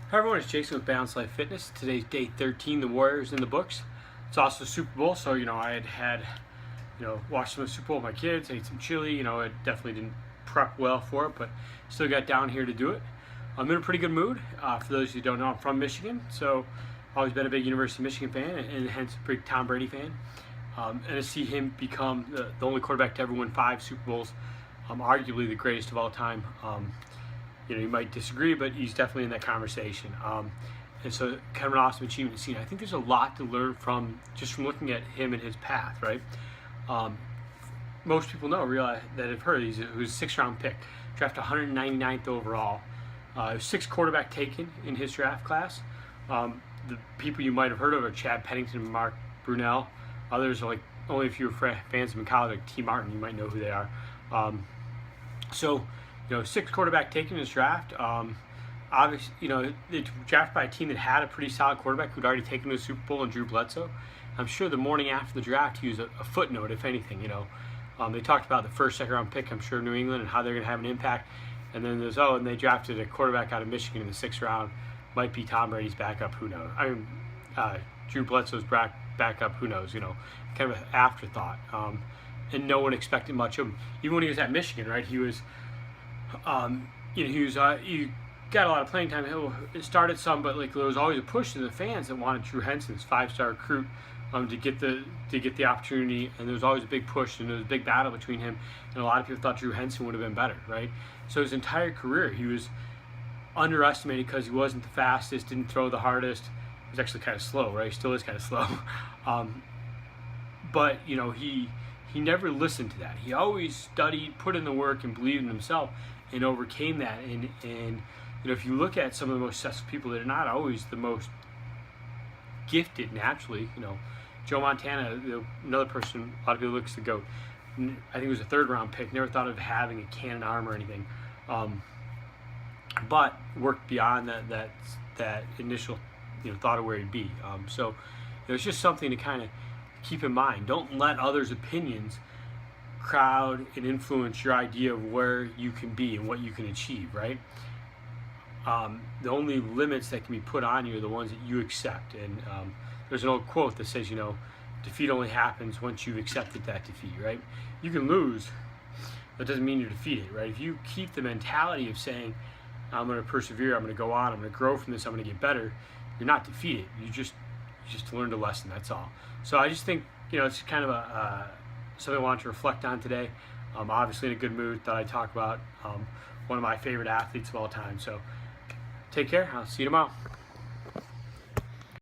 Hi everyone, it's Jason with Balanced Life Fitness. Today's day 13, the Warriors in the books. It's also the Super Bowl, so I had watched some of the Super Bowl with my kids, ate some chili, I definitely didn't prep well for it, but still got down here to do it. I'm in a pretty good mood. For those who don't know, I'm from Michigan, so I've always been a big University of Michigan fan, and hence a big Tom Brady fan. And to see him become the only quarterback to ever win 5 Super Bowls, arguably the greatest of all time. You might disagree, but he's definitely in that conversation. And so kind of an awesome achievement to see. I think there's a lot to learn from looking at him and his path, right? Most people realize that have heard he was a 6th round pick, drafted 199th overall. 6th quarterback taken in his draft class. The people you might have heard of are Chad Pennington and Mark Brunell. Others are only if you were fans of college, like T. Martin, you might know who they are. 6th quarterback taken in his draft. Obviously, they drafted by a team that had a pretty solid quarterback who'd already taken to the Super Bowl, and Drew Bledsoe. I'm sure the morning after the draft, he was a footnote, if anything. They talked about the 1st, 2nd round pick, I'm sure, New England, and how they're going to have an impact. And then and they drafted a quarterback out of Michigan in the 6th round. Might be Tom Brady's backup, who knows? Drew Bledsoe's backup, who knows? Kind of an afterthought. And no one expected much of him. Even when he was at Michigan, right? He got a lot of playing time. He started some, but there was always a push to the fans that wanted Drew Henson, this 5-star recruit, to get the opportunity. And there was always a big push, and there was a big battle between him. And a lot of people thought Drew Henson would have been better, right? So his entire career, he was underestimated because he wasn't the fastest, didn't throw the hardest. He was actually kind of slow, right? He still is kind of slow. But he never listened to that. He always studied, put in the work, and believed in himself, and overcame that. And if you look at some of the most successful people, they're not always the most gifted naturally. Joe Montana, another person a lot of people look at the GOAT. I think he was a 3rd round pick. Never thought of having a cannon arm or anything, but worked beyond that initial thought of where he'd be. So it's just something to kind of keep in mind. Don't let others' opinions crowd and influence your idea of where you can be and what you can achieve, right? The only limits that can be put on you are the ones that you accept. And there's an old quote that says, defeat only happens once you've accepted that defeat, right? You can lose, that doesn't mean you're defeated, right? If you keep the mentality of saying, I'm going to persevere, I'm going to go on, I'm going to grow from this, I'm going to get better, you're not defeated. You just learned a lesson, that's all. So I just think, it's kind of something I wanted to reflect on today. Obviously in a good mood, thought I'd talk about one of my favorite athletes of all time. So take care, I'll see you tomorrow.